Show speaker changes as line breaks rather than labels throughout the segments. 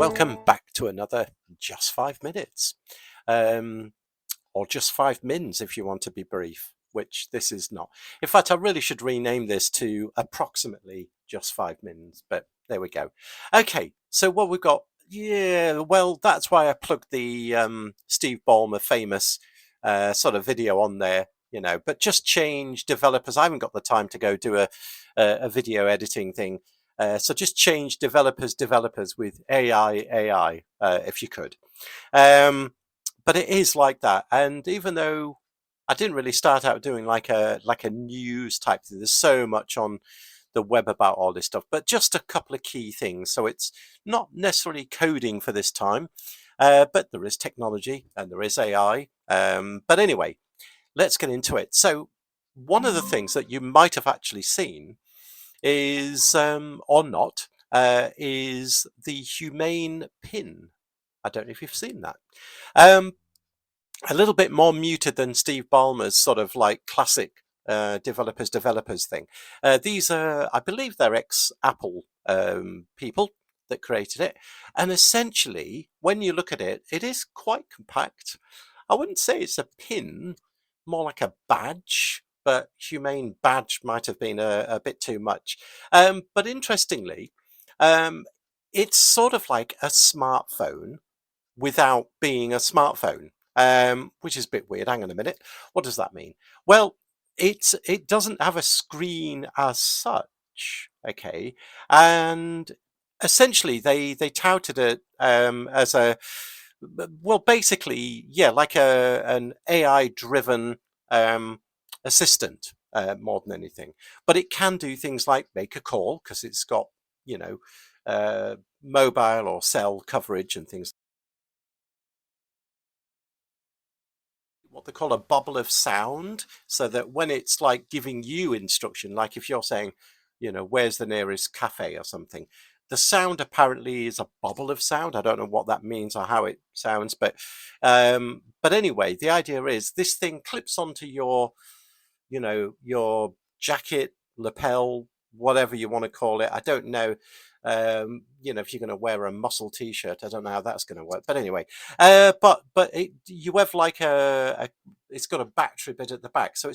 Welcome back to another Just 5 Minutes, or Just 5 Mins if you want to be brief, which this is not. In fact, I really should rename this to approximately Just 5 Mins, but there we go. Okay, so what we've got, well, that's why I plugged the Steve Ballmer famous sort of video on there, but just change developers. I haven't got the time to go do a video editing thing. So just change developers with AI, if you could. But it is like that. And even though I didn't really start out doing like a news type thing, there's so much on the web about all this stuff, but just a couple of key things. So it's not necessarily coding for this time, but there is technology and there is AI. But anyway, let's get into it. So one of the things that you might have actually seen is, or not, is the humane pin. I don't know if you've seen that. A little bit more muted than Steve Ballmer's sort of like classic developers thing. These are, I believe they're ex-Apple people that created it. And essentially, when you look at it, it is quite compact. I wouldn't say it's a pin, more like a badge, but humane badge might have been a bit too much. But interestingly, it's sort of like a smartphone without being a smartphone, which is a bit weird. Hang on a minute. What does that mean? Well, it doesn't have a screen as such, okay? And essentially, they touted it as a, well, basically, yeah, like an AI-driven assistant more than anything. But it can do things like make a call because it's got, mobile or cell coverage and things. What they call a bubble of sound, so that when it's like giving you instruction, like if you're saying, where's the nearest cafe or something, the sound apparently is a bubble of sound. I don't know what that means or how it sounds, but anyway, the idea is this thing clips onto your jacket, lapel, whatever you want to call it. I don't know. If you're going to wear a muscle t-shirt, I don't know how that's going to work. But anyway, but you have like it's got a battery bit at the back. So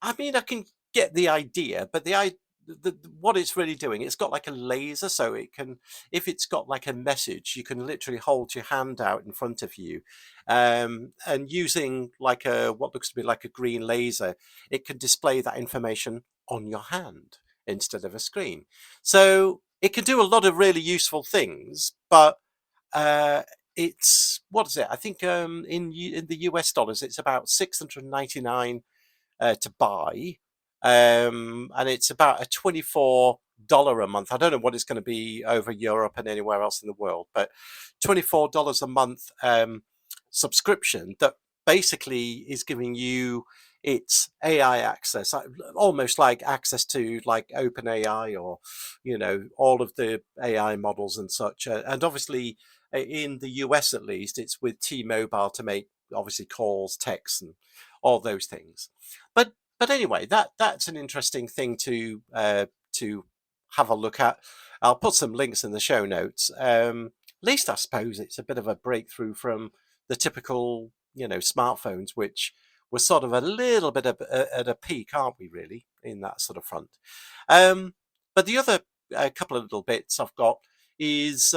I mean, I can get the idea, but what it's really doing, it's got like a laser, so it can, if it's got like a message, you can literally hold your hand out in front of you, and using like what looks to be like a green laser, it can display that information on your hand instead of a screen. So it can do a lot of really useful things, but it's, what is it? I think in the US dollars, it's about $699 to buy, and it's about a $24 a month. I don't know what it's going to be over Europe and anywhere else in the world, but $24 a month subscription that basically is giving you its AI access, almost like access to like OpenAI or all of the AI models and such. And obviously, in the US at least, it's with T-Mobile to make obviously calls, texts, and all those things. But anyway, that's an interesting thing to have a look at. I'll put some links in the show notes. At least I suppose it's a bit of a breakthrough from the typical smartphones, which were sort of a little bit at a peak, aren't we, really, in that sort of front. But the other couple of little bits I've got is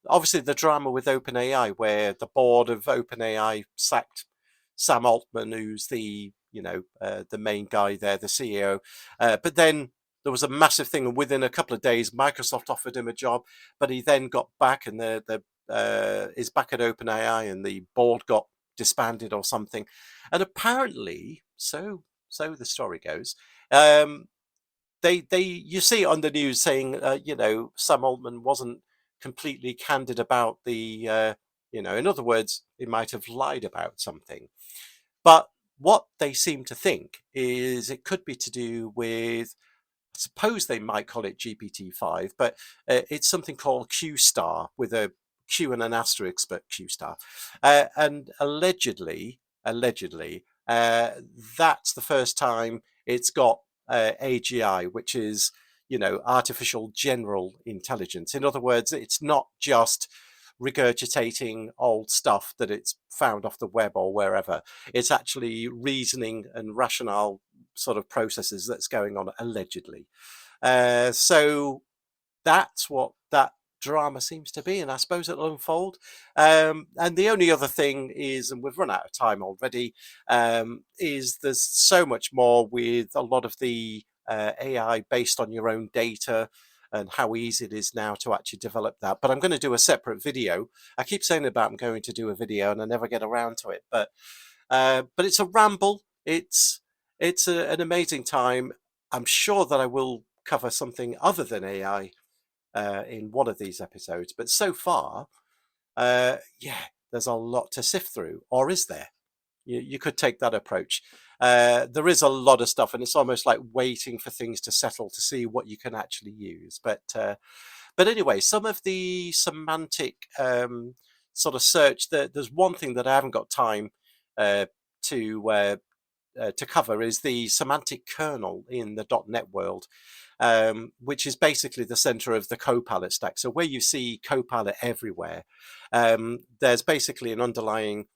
obviously the drama with OpenAI, where the board of OpenAI sacked Sam Altman, who's the main guy there, the CEO. But then there was a massive thing, and within a couple of days, Microsoft offered him a job, but he then got back and is back at OpenAI, and the board got disbanded or something. And apparently, so the story goes, you see it on the news saying, Sam Altman wasn't completely candid about the, in other words, he might have lied about something. But what they seem to think is it could be to do with, I suppose they might call it GPT-5, but it's something called Q star with a Q and an asterisk, but Q star. And allegedly, that's the first time it's got AGI, which is, artificial general intelligence. In other words, it's not just regurgitating old stuff that it's found off the web or wherever. It's actually reasoning and rationale sort of processes that's going on allegedly. So that's what that drama seems to be, and I suppose it'll unfold. And the only other thing is, and we've run out of time already, is there's so much more with a lot of the AI based on your own data and how easy it is now to actually develop that. But I'm going to do a separate video. I keep saying about I'm going to do a video and I never get around to it, but it's a ramble. It's an amazing time. I'm sure that I will cover something other than AI in one of these episodes, but so far, yeah, there's a lot to sift through, or is there? You could take that approach. There is a lot of stuff, and it's almost like waiting for things to settle to see what you can actually use. But anyway, some of the semantic sort of search. There's one thing that I haven't got time uh, to to cover is the semantic kernel in the .NET world, which is basically the center of the Copilot stack. So where you see Copilot everywhere, there's basically an underlying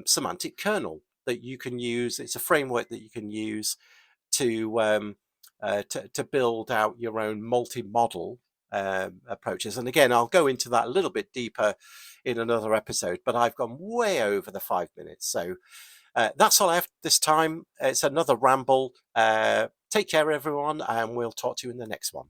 semantic kernel that you can use. It's a framework that you can use to to build out your own multi-model approaches. And again, I'll go into that a little bit deeper in another episode, but I've gone way over the 5 minutes. So that's all I have this time. It's another ramble. Take care, everyone, and we'll talk to you in the next one.